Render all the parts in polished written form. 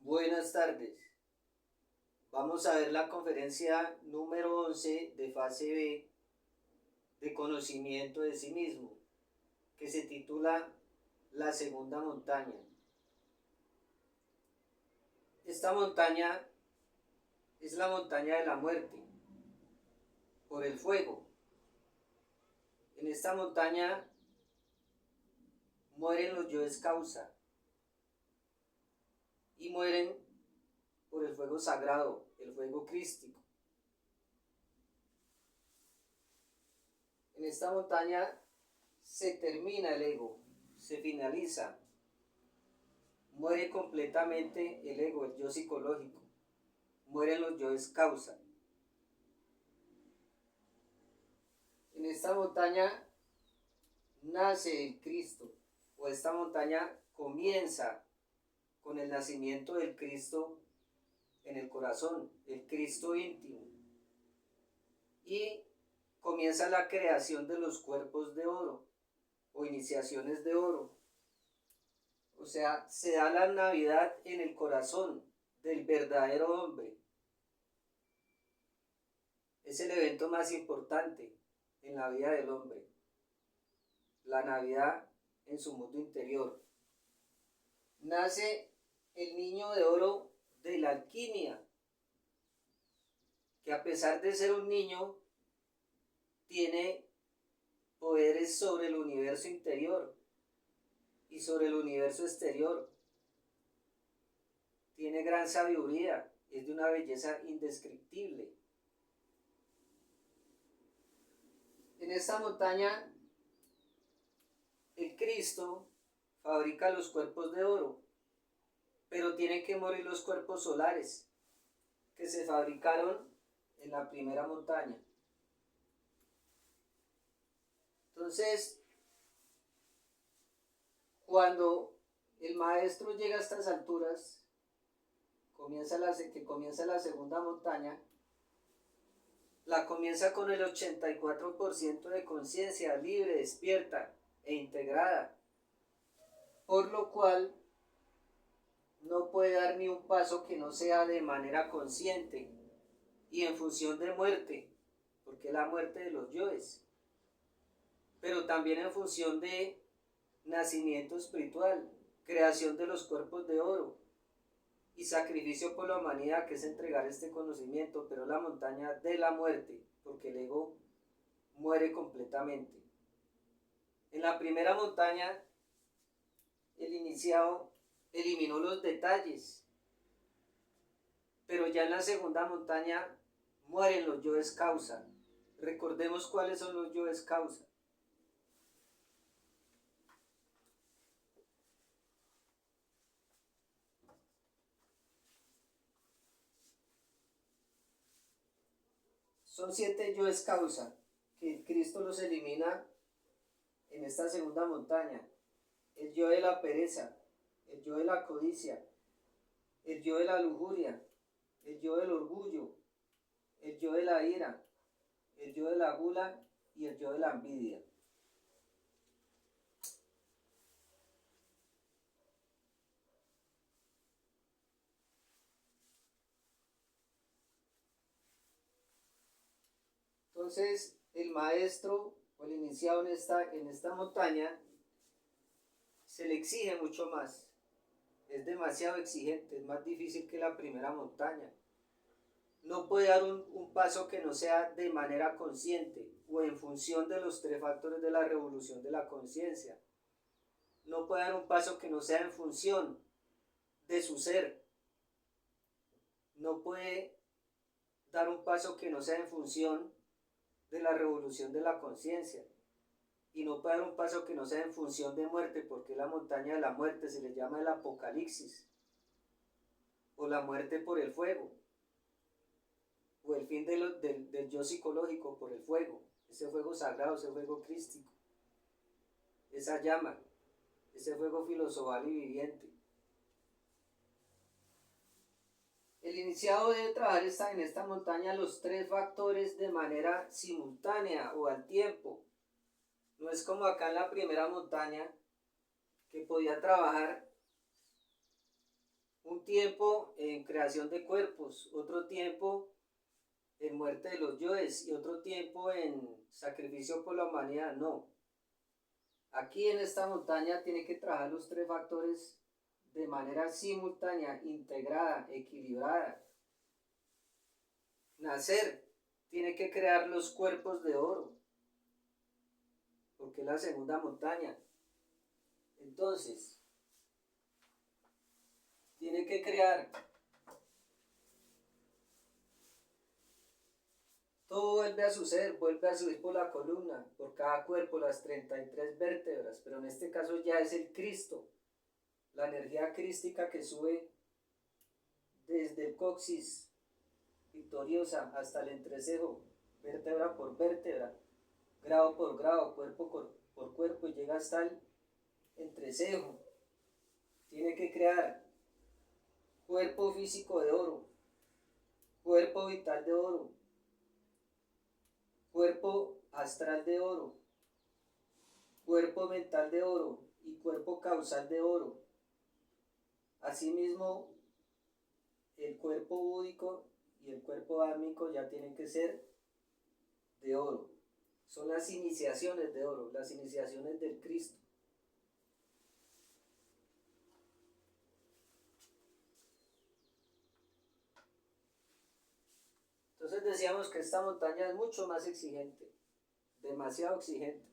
Buenas tardes. Vamos a ver la conferencia número 11 de fase B de conocimiento de sí mismo, que se titula La segunda montaña. Esta montaña es la montaña de la muerte, por el fuego. En esta montaña mueren los yoes causa y mueren por el fuego sagrado, el fuego crístico. En esta montaña se termina el ego, se finaliza, muere completamente el ego, el yo psicológico, mueren los yoes causa. En esta montaña nace el Cristo, o esta montaña comienza con el nacimiento del Cristo en el corazón, el Cristo íntimo, y comienza la creación de los cuerpos de oro o iniciaciones de oro. O sea, se da la Navidad en el corazón del verdadero hombre. Es el evento más importante en la vida del hombre, la Navidad en su mundo interior. Nace el niño de oro de la alquimia, que a pesar de ser un niño, tiene poderes sobre el universo interior y sobre el universo exterior. Tiene gran sabiduría, es de una belleza indescriptible. En esta montaña, el Cristo fabrica los cuerpos de oro, pero tienen que morir los cuerpos solares que se fabricaron en la primera montaña. Entonces, cuando el maestro llega a estas alturas, comienza la segunda montaña, la comienza con el 84% de conciencia libre, despierta e integrada, por lo cual no puede dar ni un paso que no sea de manera consciente y en función de muerte, porque es la muerte de los yoes, pero también en función de nacimiento espiritual, creación de los cuerpos de oro y sacrificio por la humanidad, que es entregar este conocimiento, pero la montaña de la muerte, porque el ego muere completamente. En la primera montaña, el iniciado eliminó los detalles, pero ya en la segunda montaña mueren los yoes causa. Recordemos cuáles son los yoes causa. Son 7 yoes causa, que Cristo los elimina en esta segunda montaña. El yo de la pereza, el yo de la codicia, el yo de la lujuria, el yo del orgullo, el yo de la ira, el yo de la gula y el yo de la envidia. Entonces, el maestro o el iniciado en esta montaña se le exige mucho más. Es demasiado exigente, es más difícil que la primera montaña. No puede dar un paso que no sea de manera consciente o en función de los 3 factores de la revolución de la conciencia. No puede dar un paso que no sea en función de su ser. No puede dar un paso que no sea en función de la revolución de la conciencia. Y no puede dar un paso que no sea en función de muerte, porque la montaña de la muerte se le llama el apocalipsis, o la muerte por el fuego, o el fin del yo psicológico por el fuego, ese fuego sagrado, ese fuego crístico, esa llama, ese fuego filosofal y viviente. El iniciado debe trabajar en esta montaña los 3 factores de manera simultánea o al tiempo. No es como acá en la primera montaña, que podía trabajar Un tiempo en creación de cuerpos, otro tiempo en muerte de los yoes y otro tiempo en sacrificio por la humanidad. No. Aquí en esta montaña tiene que trabajar los tres factores de manera simultánea, integrada, equilibrada. Nacer tiene que crear los cuerpos de oro, porque es la segunda montaña. Entonces, tiene que crear. Todo vuelve a suceder, vuelve a subir por la columna, por cada cuerpo, las 33 vértebras, pero en este caso ya es el Cristo, la energía crística que sube desde el coxis victoriosa hasta el entrecejo, vértebra por vértebra, grado por grado, cuerpo por cuerpo, y llega hasta el entrecejo. Tiene que crear cuerpo físico de oro, cuerpo vital de oro, cuerpo astral de oro, cuerpo mental de oro y cuerpo causal de oro. Asimismo, el cuerpo búdico y el cuerpo álmico ya tienen que ser de oro. Son las iniciaciones de oro, las iniciaciones del Cristo. Entonces decíamos que esta montaña es mucho más exigente, demasiado exigente.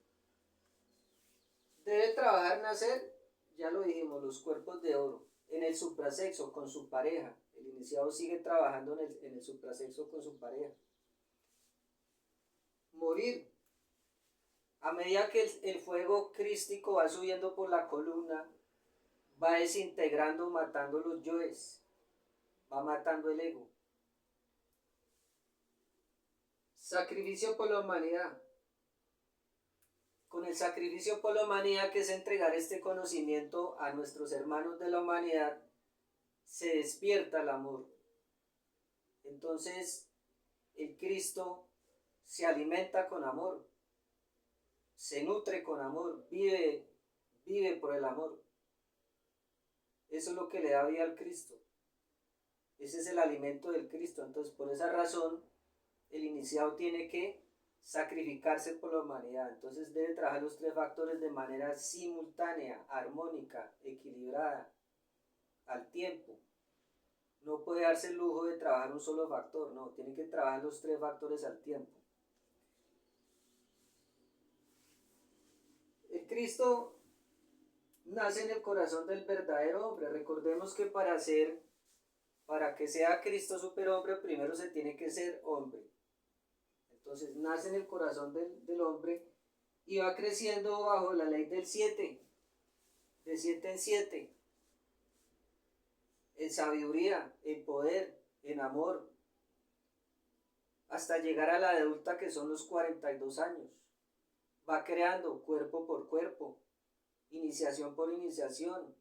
Debe trabajar, nacer, ya lo dijimos, los cuerpos de oro, en el suprasexo con su pareja. El iniciado sigue trabajando en el suprasexo con su pareja. Morir. A medida que el fuego crístico va subiendo por la columna, va desintegrando, matando los yoes, va matando el ego. Sacrificio por la humanidad. Con el sacrificio por la humanidad, que es entregar este conocimiento a nuestros hermanos de la humanidad, se despierta el amor. Entonces, el Cristo se alimenta con amor, se nutre con amor, vive por el amor. Eso es lo que le da vida al Cristo. Ese es el alimento del Cristo. Entonces, por esa razón, el iniciado tiene que sacrificarse por la humanidad. Entonces debe trabajar los tres factores de manera simultánea, armónica, equilibrada, al tiempo. No puede darse el lujo de trabajar un solo factor, no, tiene que trabajar los tres factores al tiempo. El Cristo nace en el corazón del verdadero hombre. Recordemos que para que sea Cristo superhombre, primero se tiene que ser hombre. Entonces nace en el corazón del hombre y va creciendo bajo la ley del 7, de 7 en 7, en sabiduría, en poder, en amor, hasta llegar a la adulta, que son los 42 años. Va creando cuerpo por cuerpo, iniciación por iniciación,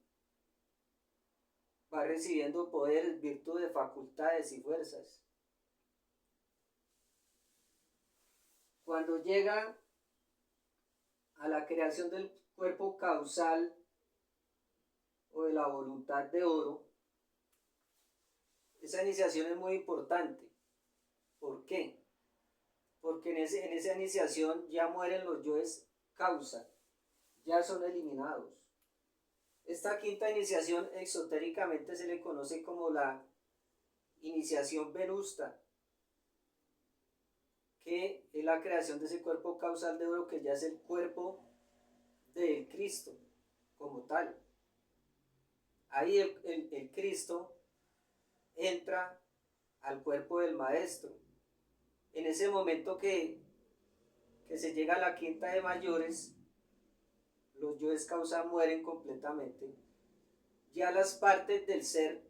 va recibiendo poderes, virtudes, facultades y fuerzas. Cuando llega a la creación del cuerpo causal o de la voluntad de oro, esa iniciación es muy importante. ¿Por qué? Porque en esa iniciación ya mueren los yoes causa, ya son eliminados. Esta quinta iniciación exotéricamente se le conoce como la iniciación venusta, que es la creación de ese cuerpo causal de oro, que ya es el cuerpo del Cristo como tal. Ahí el Cristo entra al cuerpo del Maestro. En ese momento que se llega a la quinta de mayores, los yoes causa mueren completamente. Ya las partes del ser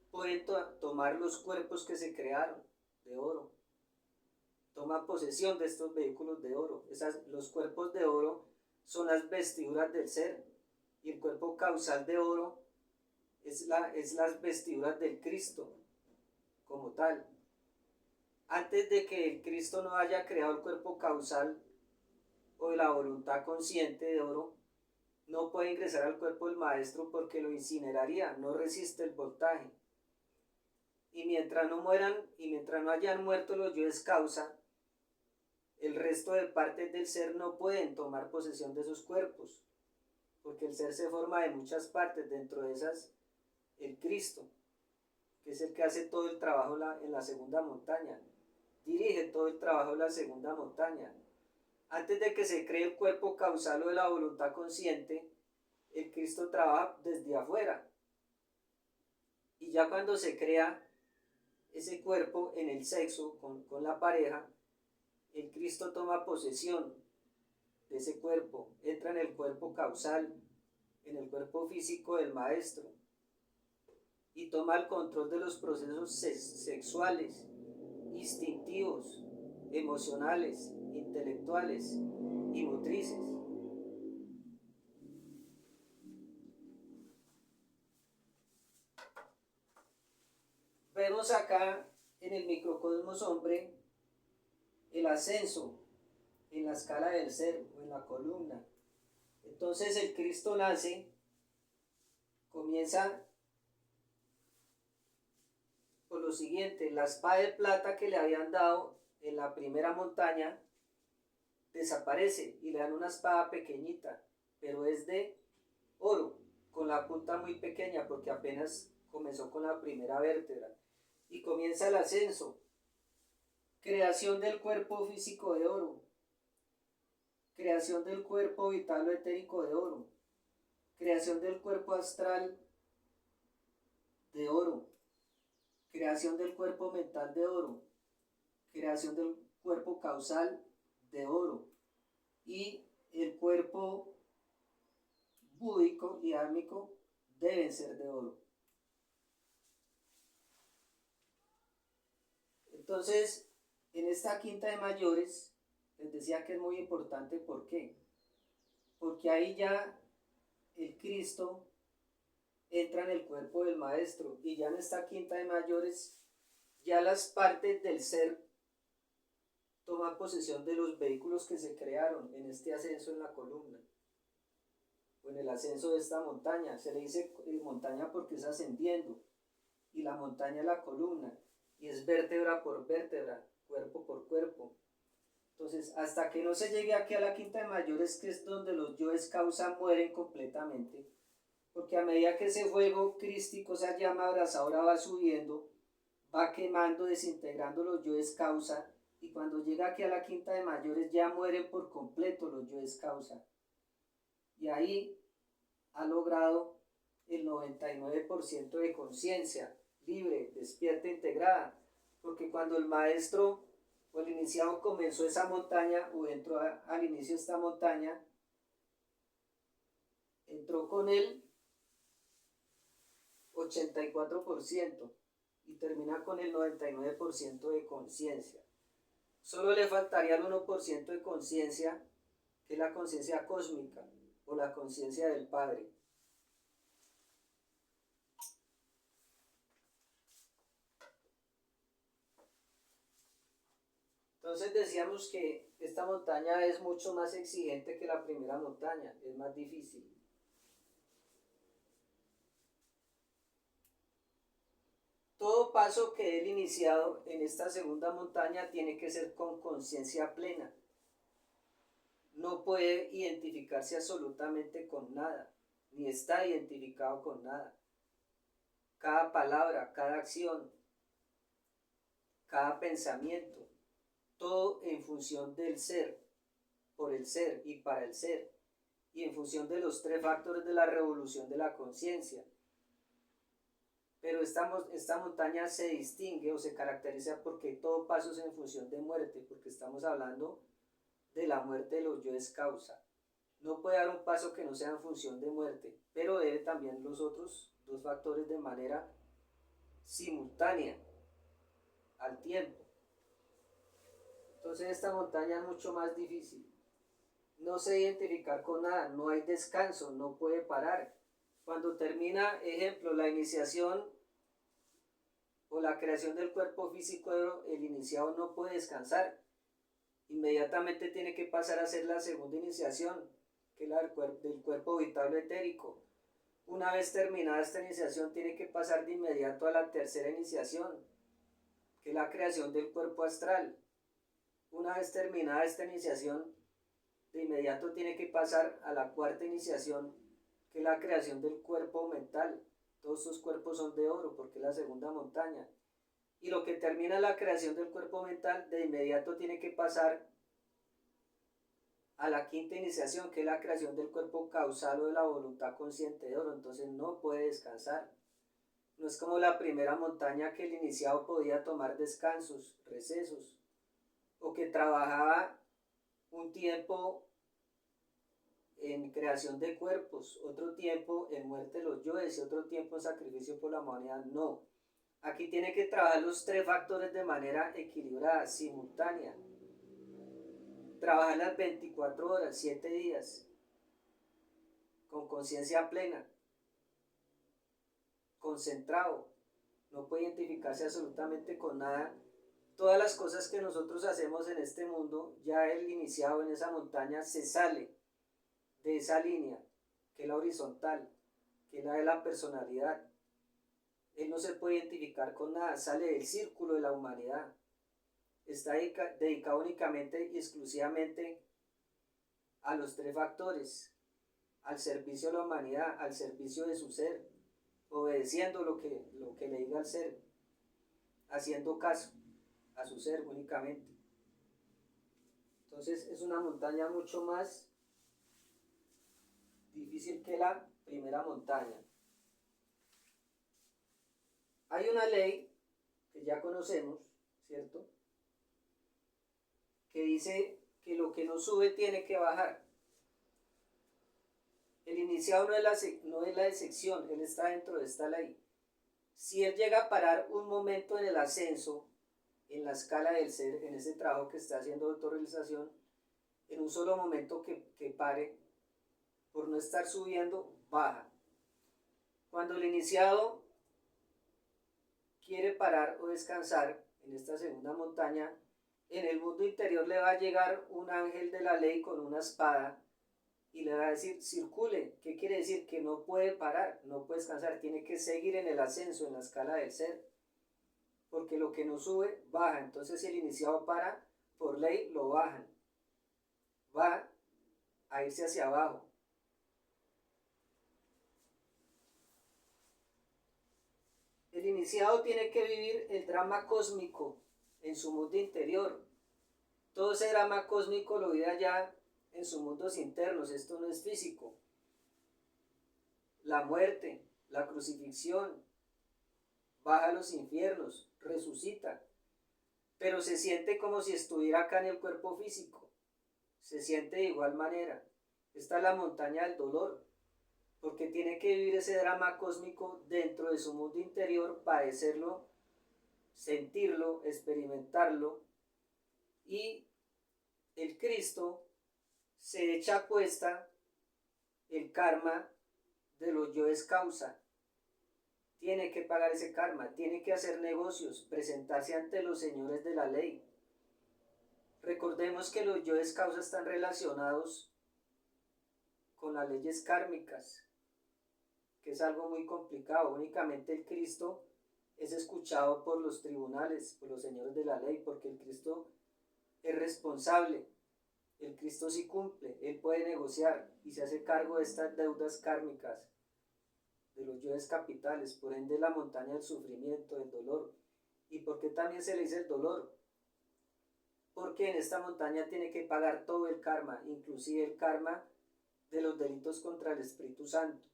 pueden tomar los cuerpos que se crearon de oro. Toma posesión de estos vehículos de oro. Los cuerpos de oro son las vestiduras del ser, y el cuerpo causal de oro es las vestiduras del Cristo como tal. Antes de que el Cristo no haya creado el cuerpo causal o de la voluntad consciente de oro, no puede ingresar al cuerpo del maestro porque lo incineraría, no resiste el voltaje. Y mientras no mueran, y mientras no hayan muerto los yoes causa, el resto de partes del ser no pueden tomar posesión de sus cuerpos, porque el ser se forma de muchas partes, dentro de esas el Cristo, que es el que hace todo el trabajo en la segunda montaña, dirige todo el trabajo en la segunda montaña. Antes de que se cree el cuerpo causal o de la voluntad consciente, el Cristo trabaja desde afuera. Y ya cuando se crea ese cuerpo en el sexo con la pareja, el Cristo toma posesión de ese cuerpo, entra en el cuerpo causal, en el cuerpo físico del maestro, y toma el control de los procesos sexuales, instintivos, emocionales, intelectuales y motrices. Vemos acá en el microcosmos hombre el ascenso en la escala del ser o en la columna. Entonces el Cristo nace, comienza por lo siguiente: la espada de plata que le habían dado en la primera montaña desaparece y le dan una espada pequeñita, pero es de oro, con la punta muy pequeña porque apenas comenzó con la primera vértebra. Y comienza el ascenso, creación del cuerpo físico de oro, creación del cuerpo vital o etérico de oro, creación del cuerpo astral de oro, creación del cuerpo mental de oro, creación del cuerpo causal de oro, y el cuerpo búdico y álmico deben ser de oro. Entonces, en esta quinta de mayores, les decía que es muy importante. ¿Por qué? Porque ahí ya el Cristo entra en el cuerpo del maestro, y ya en esta quinta de mayores, ya las partes del ser toman posesión de los vehículos que se crearon en este ascenso en la columna, o en el ascenso de esta montaña. Se le dice montaña porque es ascendiendo, y la montaña es la columna, y es vértebra por vértebra, cuerpo por cuerpo. Entonces, hasta que no se llegue aquí a la quinta de mayores, que es donde los yoes causa mueren completamente, porque a medida que ese fuego crístico, esa llama abrasadora va subiendo, va quemando, desintegrando los yoes causa, y cuando llega aquí a la quinta de mayores ya mueren por completo los yoes causa. Y ahí ha logrado el 99% de conciencia libre, despierta, integrada, porque cuando el maestro o el iniciado comenzó esa montaña, o entró al inicio de esta montaña, entró con el 84% y termina con el 99% de conciencia. Solo le faltaría el 1% de conciencia, que es la conciencia cósmica o la conciencia del Padre. Entonces decíamos que esta montaña es mucho más exigente que la primera montaña, es más difícil. Todo paso que él iniciado en esta segunda montaña tiene que ser con conciencia plena. No puede identificarse absolutamente con nada, ni está identificado con nada. Cada palabra, cada acción, cada pensamiento, todo en función del ser, por el ser y para el ser, y en función de los tres factores de la revolución de la conciencia. Pero esta montaña se distingue o se caracteriza porque todo paso es en función de muerte, porque estamos hablando de la muerte de los yoes causa. No puede dar un paso que no sea en función de muerte, pero debe también los otros dos factores de manera simultánea, al tiempo. Entonces esta montaña es mucho más difícil. No se identificar con nada, no hay descanso, no puede parar. Cuando termina, ejemplo, la iniciación o la creación del cuerpo físico, el iniciado no puede descansar. Inmediatamente tiene que pasar a hacer la segunda iniciación, que es la del cuerpo habitable etérico. Una vez terminada esta iniciación, tiene que pasar de inmediato a la tercera iniciación, que es la creación del cuerpo astral. Una vez terminada esta iniciación, de inmediato tiene que pasar a la cuarta iniciación, que es la creación del cuerpo mental. Todos estos cuerpos son de oro porque es la segunda montaña. Y lo que termina la creación del cuerpo mental, de inmediato tiene que pasar a la quinta iniciación, que es la creación del cuerpo causal o de la voluntad consciente de oro. Entonces no puede descansar. No es como la primera montaña, que el iniciado podía tomar descansos, recesos, o que trabajaba un tiempo en creación de cuerpos, otro tiempo en muerte de los yoes y otro tiempo en sacrificio por la humanidad. No. Aquí tiene que trabajar los tres factores de manera equilibrada, simultánea. Trabajar las 24 horas, 7 días, con conciencia plena, concentrado. No puede identificarse absolutamente con nada. Todas las cosas que nosotros hacemos en este mundo, ya el iniciado en esa montaña se sale de esa línea, que es la horizontal, que es la de la personalidad. Él no se puede identificar con nada, sale del círculo de la humanidad. Está dedicado únicamente y exclusivamente a los tres factores: al servicio de la humanidad, al servicio de su ser, obedeciendo lo que le diga al ser, haciendo caso a su ser únicamente. Entonces es una montaña mucho más difícil que la primera montaña. Hay una ley que ya conocemos, ¿cierto?, que dice que lo que no sube tiene que bajar. El iniciado no es la excepción, él está dentro de esta ley. Si él llega a parar un momento en el ascenso, en la escala del ser, en ese trabajo que está haciendo de autorrealización, en un solo momento que pare, por no estar subiendo, baja. Cuando el iniciado quiere parar o descansar en esta segunda montaña, en el mundo interior le va a llegar un ángel de la ley con una espada y le va a decir: circule. ¿Qué quiere decir? Que no puede parar, no puede descansar, tiene que seguir en el ascenso, en la escala del ser, porque lo que no sube, baja. Entonces si el iniciado para, por ley lo bajan, va a irse hacia abajo. El iniciado tiene que vivir el drama cósmico en su mundo interior. Todo ese drama cósmico lo vive allá en sus mundos internos. Esto no es físico. La muerte, la crucifixión, baja a los infiernos, resucita, pero se siente como si estuviera acá en el cuerpo físico. Se siente de igual manera. Esta es la montaña del dolor, porque tiene que vivir ese drama cósmico dentro de su mundo interior, padecerlo, sentirlo, experimentarlo. Y el Cristo se echa a cuesta el karma de los yoes causa. Tiene que pagar ese karma, tiene que hacer negocios, presentarse ante los señores de la ley. Recordemos que los yoes causa están relacionados con las leyes kármicas, que es algo muy complicado. Únicamente el Cristo es escuchado por los tribunales, por los señores de la ley, porque el Cristo es responsable. El Cristo sí cumple, él puede negociar y se hace cargo de estas deudas kármicas de los yoes capitales. Por ende, la montaña del sufrimiento, del dolor. ¿Y por qué también se le dice el dolor? Porque en esta montaña tiene que pagar todo el karma, inclusive el karma de los delitos contra el Espíritu Santo.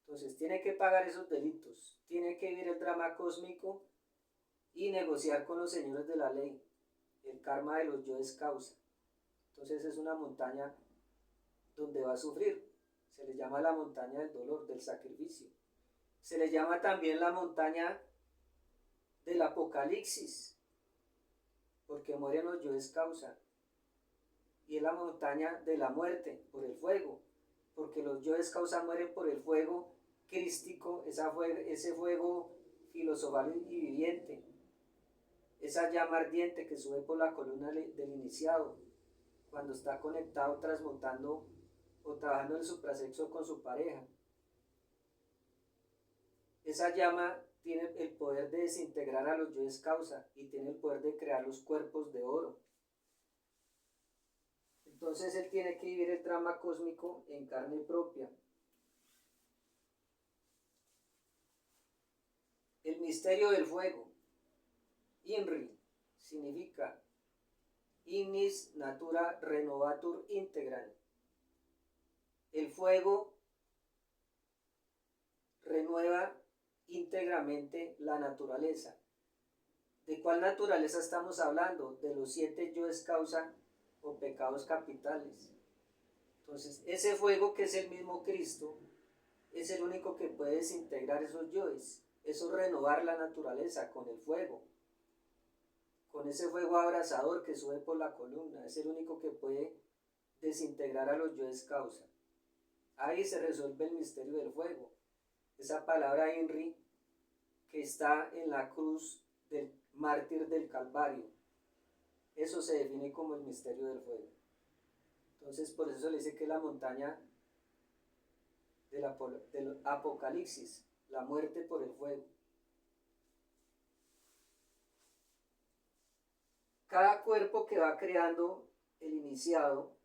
Entonces tiene que pagar esos delitos, tiene que vivir el drama cósmico y negociar con los señores de la ley el karma de los yoes causa. Entonces es una montaña donde va a sufrir. Se le llama la montaña del dolor, del sacrificio. Se le llama también la montaña del apocalipsis, porque mueren los yoes causa. Y es la montaña de la muerte por el fuego, porque los yoes causa mueren por el fuego crístico, ese fuego filosofal y viviente, esa llama ardiente que sube por la columna del iniciado, cuando está conectado transmutando o trabajando en el suprasexo con su pareja. Esa llama tiene el poder de desintegrar a los yoes causa y tiene el poder de crear los cuerpos de oro. Entonces él tiene que vivir el drama cósmico en carne propia. El misterio del fuego. INRI significa Ignis Natura Renovatur Integral. El fuego renueva íntegramente la naturaleza. ¿De cuál naturaleza estamos hablando? De los 7 yoes causa o pecados capitales. Entonces, ese fuego que es el mismo Cristo, es el único que puede desintegrar esos yoes. Eso es renovar la naturaleza con el fuego. Con ese fuego abrasador que sube por la columna. Es el único que puede desintegrar a los yoes causa. Ahí se resuelve el misterio del fuego. Esa palabra INRI que está en la cruz del mártir del Calvario. Eso se define como el misterio del fuego. Entonces por eso le dice que la montaña del Apocalipsis, la muerte por el fuego. Cada cuerpo que va creando el iniciado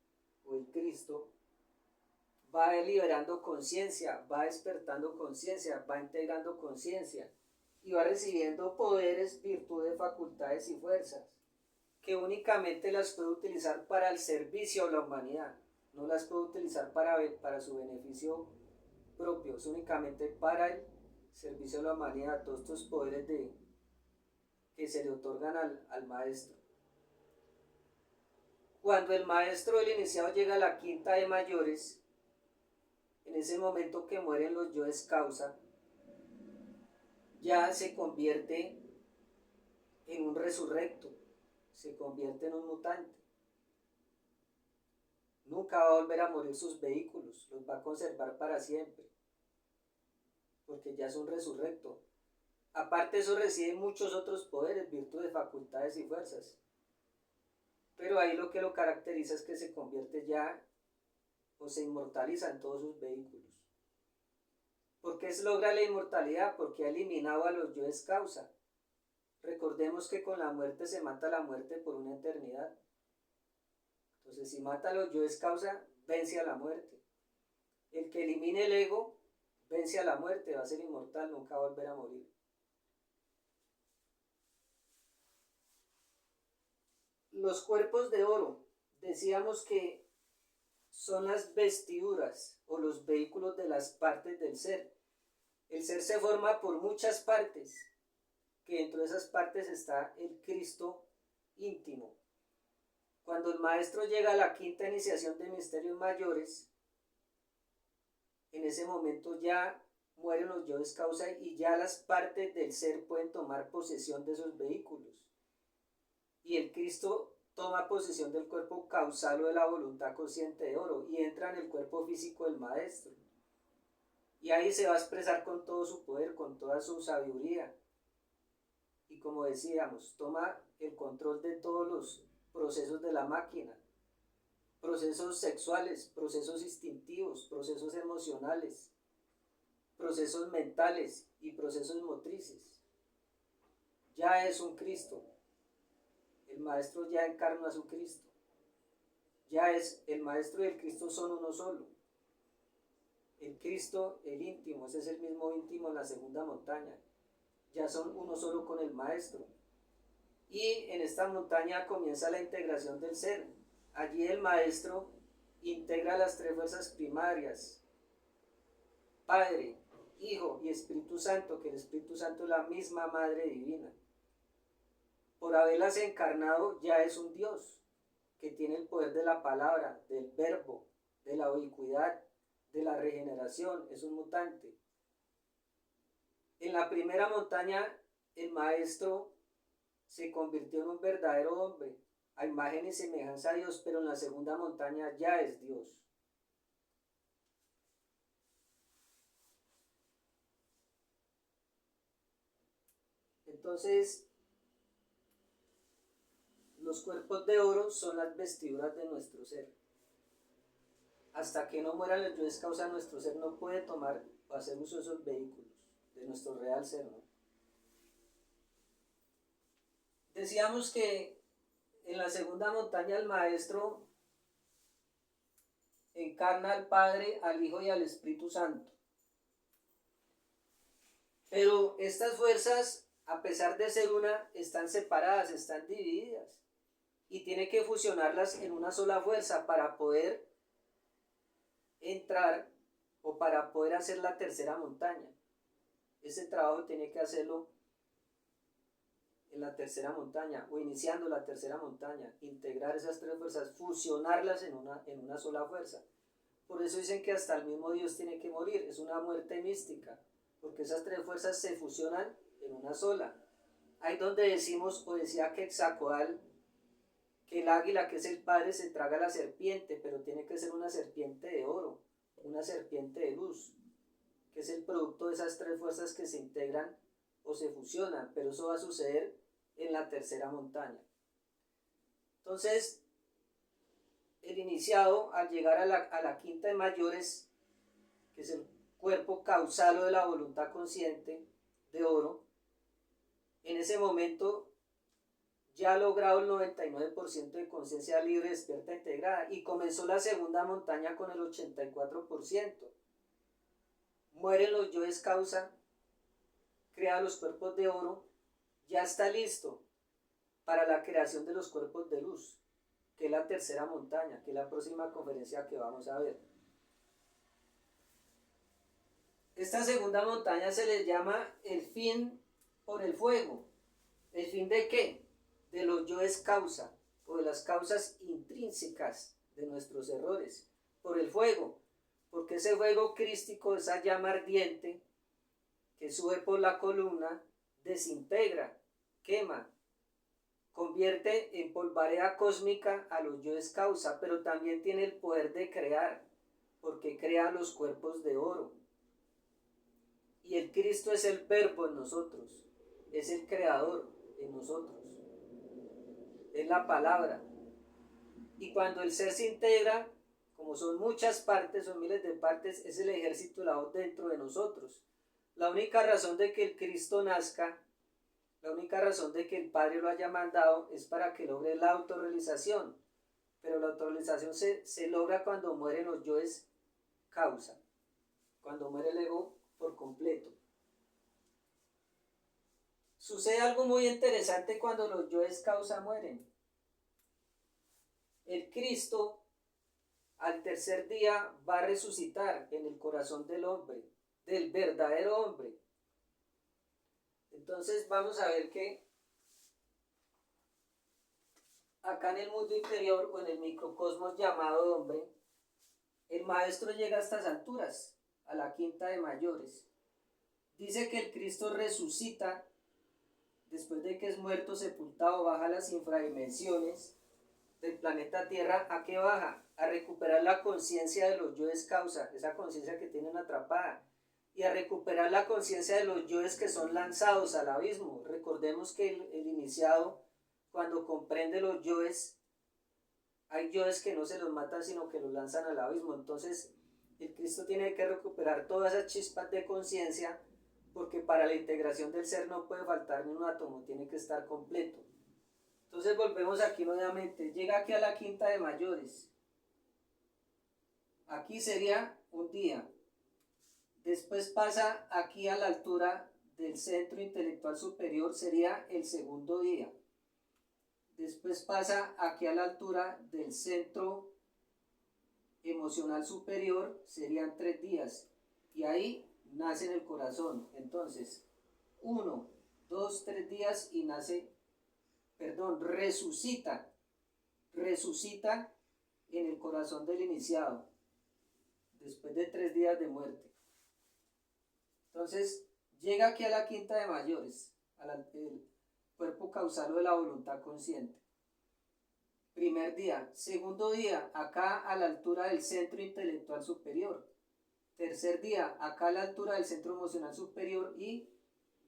o el Cristo va liberando conciencia, va despertando conciencia, va integrando conciencia y va recibiendo poderes, virtudes, facultades y fuerzas que únicamente las puede utilizar para el servicio a la humanidad, no las puede utilizar para su beneficio propio, es únicamente para el servicio a la humanidad, todos estos poderes que se le otorgan al maestro. Cuando el maestro del iniciado llega a la quinta de mayores, en ese momento que mueren los yoes causa, ya se convierte en un resurrecto, se convierte en un mutante. Nunca va a volver a morir sus vehículos, los va a conservar para siempre, porque ya es un resurrecto. Aparte de eso recibe muchos otros poderes, virtudes, facultades y fuerzas. Pero ahí lo que lo caracteriza es que se convierte ya o se inmortaliza en todos sus vehículos. ¿Por qué se logra la inmortalidad? Porque ha eliminado a los yoes causa. Recordemos que con la muerte se mata la muerte por una eternidad. Entonces, si mata a los yoes causa, vence a la muerte. El que elimine el ego, vence a la muerte, va a ser inmortal, nunca va a volver a morir. Los cuerpos de oro, decíamos que son las vestiduras o los vehículos de las partes del ser. El ser se forma por muchas partes, que dentro de esas partes está el Cristo íntimo. Cuando el maestro llega a la quinta iniciación de misterios mayores, en ese momento ya mueren los yoes causa y ya las partes del ser pueden tomar posesión de esos vehículos. Y el Cristo toma posesión del cuerpo causal o de la voluntad consciente de oro y entra en el cuerpo físico del maestro. Y ahí se va a expresar con todo su poder, con toda su sabiduría. Y como decíamos, toma el control de todos los procesos de la máquina, procesos sexuales, procesos instintivos, procesos emocionales, procesos mentales y procesos motrices. Ya es un Cristo. El maestro ya encarna a su Cristo. Ya es el maestro y el Cristo son uno solo. El Cristo, el íntimo, ese es el mismo íntimo en la segunda montaña. Ya son uno solo con el maestro. Y en esta montaña comienza la integración del ser. Allí el maestro integra las 3 fuerzas primarias: Padre, Hijo y Espíritu Santo, que el Espíritu Santo es la misma Madre Divina. Por haberlas encarnado ya es un Dios que tiene el poder de la palabra, del verbo, de la ubicuidad, de la regeneración, es un mutante. En la primera montaña el maestro se convirtió en un verdadero hombre, a imagen y semejanza a Dios, pero en la segunda montaña ya es Dios. Entonces, los cuerpos de oro son las vestiduras de nuestro ser. hasta que no mueran los yoes causa, nuestro ser no puede tomar o hacer uso de esos vehículos, de nuestro real ser, ¿no? Decíamos que en la segunda montaña el maestro encarna al Padre, al Hijo y al Espíritu Santo. Pero estas fuerzas, a pesar de ser una, están separadas, están divididas. Y tiene que fusionarlas en una sola fuerza para poder entrar o para poder hacer la tercera montaña. Ese trabajo tiene que hacerlo en la tercera montaña o iniciando la tercera montaña, integrar esas tres fuerzas, fusionarlas en una sola fuerza. Por eso dicen que hasta el mismo Dios tiene que morir, es una muerte mística, porque esas tres fuerzas se fusionan en una sola. Ahí donde decimos, o decía Quetzalcóatl, que el águila, que es el Padre, se traga a la serpiente, pero tiene que ser una serpiente de oro, una serpiente de luz, que es el producto de esas tres fuerzas que se integran o se fusionan, pero eso va a suceder en la tercera montaña. Entonces, el iniciado, al llegar a la quinta de mayores, que es el cuerpo causal o de la voluntad consciente de oro, en ese momento ya ha logrado el 99% de conciencia libre, despierta, integrada, y comenzó la segunda montaña con el 84%. Mueren los yoes causa, crea los cuerpos de oro, ya está listo para la creación de los cuerpos de luz, que es la tercera montaña, que es la próxima conferencia que vamos a ver. Esta segunda montaña se le llama el fin por el fuego. ¿El fin de qué? De los yoes causa, o de las causas intrínsecas de nuestros errores, por el fuego, porque ese fuego crístico, esa llama ardiente que sube por la columna, desintegra, quema, convierte en polvareda cósmica a los yoes causa, pero también tiene el poder de crear, porque crea los cuerpos de oro. Y el Cristo es el verbo en nosotros, es el creador en nosotros, es la palabra. Y cuando el ser se integra, como son muchas partes, son miles de partes, es el ejército de la voz dentro de nosotros. La única razón de que el Cristo nazca, la única razón de que el Padre lo haya mandado es para que logre la autorrealización. Pero la autorrealización se logra cuando mueren los yoes causa, cuando muere el ego por completo. Sucede algo muy interesante cuando los yoes causa mueren. El Cristo al tercer día va a resucitar en el corazón del hombre, del verdadero hombre. Entonces vamos a ver que acá en el mundo interior o en el microcosmos llamado hombre, el maestro llega a estas alturas, a la quinta de mayores. Dice que el Cristo resucita después de que es muerto, sepultado, baja a las infradimensiones del planeta Tierra. ¿A qué baja? A recuperar la conciencia de los yoes causa, esa conciencia que tienen atrapada, y a recuperar la conciencia de los yoes que son lanzados al abismo. Recordemos que el iniciado, cuando comprende los yoes, hay yoes que no se los matan sino que los lanzan al abismo. Entonces el Cristo tiene que recuperar todas esas chispas de conciencia, porque para la integración del ser no puede faltar ni un átomo, tiene que estar completo. Entonces volvemos aquí nuevamente, llega aquí a la quinta de mayores. Aquí sería un día. Después pasa aquí a la altura del centro intelectual superior, sería el segundo día. Después pasa aquí a la altura del centro emocional superior, serían 3 días. Y ahí nace en el corazón. Entonces, 1, 2, 3 días y resucita en el corazón del iniciado, después de 3 días de muerte. Entonces, llega aquí a la quinta de mayores, el cuerpo causal de la voluntad consciente. Primer día. Segundo día, acá a la altura del centro intelectual superior. Tercer día, acá a la altura del centro emocional superior, y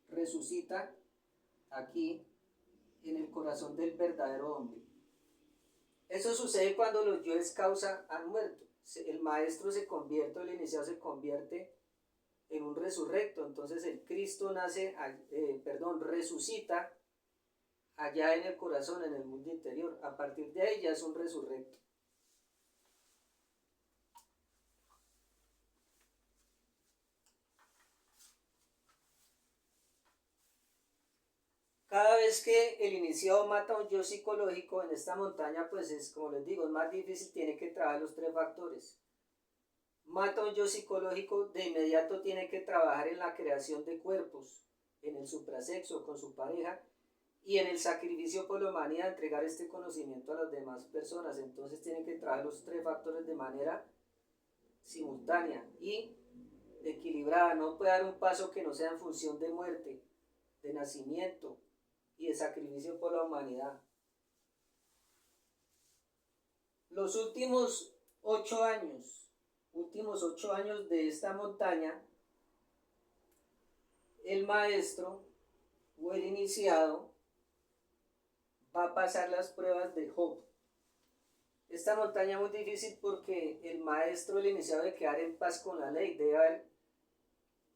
resucita aquí en el corazón del verdadero hombre. Eso sucede cuando los yoes causa han muerto. el maestro se convierte, el iniciado se convierte en un resurrecto. Entonces el Cristo resucita allá en el corazón, en el mundo interior. A partir de ahí ya es un resurrecto. Cada vez que el iniciado mata a un yo psicológico en esta montaña, pues es, como les digo, es más difícil, tiene que trabajar los tres factores. Mata a un yo psicológico, de inmediato tiene que trabajar en la creación de cuerpos, en el suprasexo con su pareja, y en el sacrificio por la humanidad, entregar este conocimiento a las demás personas. Entonces tiene que trabajar los tres factores de manera simultánea y equilibrada. No puede dar un paso que no sea en función de muerte, de nacimiento y de sacrificio por la humanidad. Los últimos 8 años de esta montaña, el maestro o el iniciado va a pasar las pruebas de Job. Esta montaña es muy difícil porque el maestro, el iniciado, de quedar en paz con la ley, debe haber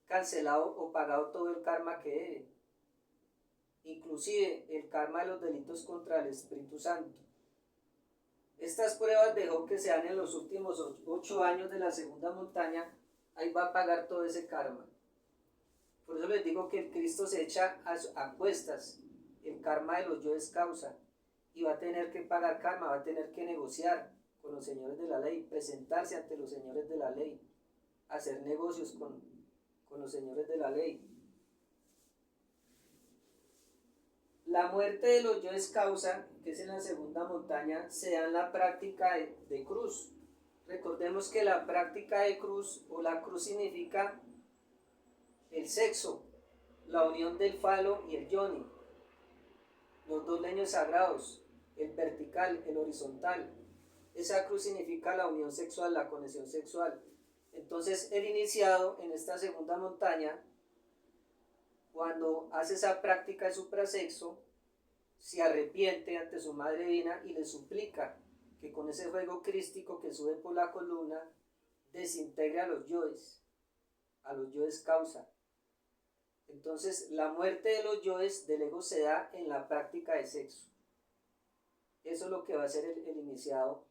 cancelado o pagado todo el karma que debe, inclusive el karma de los delitos contra el Espíritu Santo. Estas pruebas de Job que se dan en los últimos 8 años de la segunda montaña, ahí va a pagar todo ese karma. Por eso les digo que el Cristo se echa a cuestas el karma de los yoes causa, y va a tener que pagar karma, va a tener que negociar con los señores de la ley, presentarse ante los señores de la ley, hacer negocios con los señores de la ley. La muerte de los yoes causa, que es en la segunda montaña, se da en la práctica de cruz. Recordemos que la práctica de cruz, o la cruz, significa el sexo, la unión del falo y el yoni, los dos leños sagrados, el vertical, el horizontal. Esa cruz significa la unión sexual, la conexión sexual. Entonces el iniciado en esta segunda montaña, cuando hace esa práctica de suprasexo, se arrepiente ante su Madre Divina y le suplica que con ese fuego crístico que sube por la columna desintegre a los yoes causa. Entonces la muerte de los yoes del ego se da en la práctica de sexo. Eso es lo que va a hacer el iniciado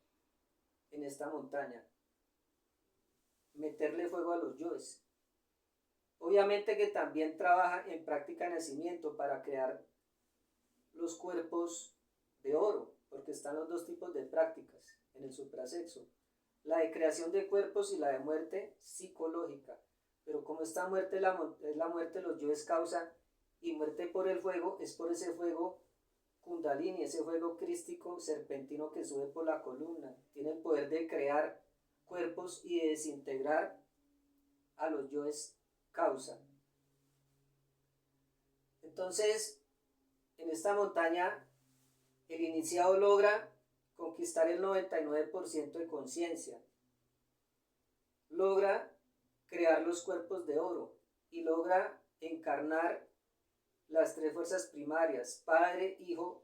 en esta montaña, meterle fuego a los yoes. Obviamente que también trabaja en práctica de nacimiento para crear los cuerpos de oro, porque están los dos tipos de prácticas en el suprasexo, la de creación de cuerpos y la de muerte psicológica. Pero como esta muerte es la muerte de los yoes causa, y muerte por el fuego es por ese fuego kundalini, ese fuego crístico serpentino que sube por la columna, tiene el poder de crear cuerpos y de desintegrar a los yoes causa. Entonces, en esta montaña, el iniciado logra conquistar el 99% de conciencia, logra crear los cuerpos de oro y logra encarnar las tres fuerzas primarias, Padre, Hijo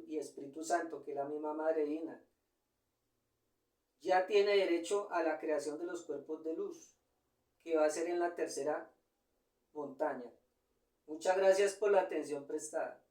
y Espíritu Santo, que es la misma Madre Divina. Ya tiene derecho a la creación de los cuerpos de luz, que va a ser en la tercera montaña. Muchas gracias por la atención prestada.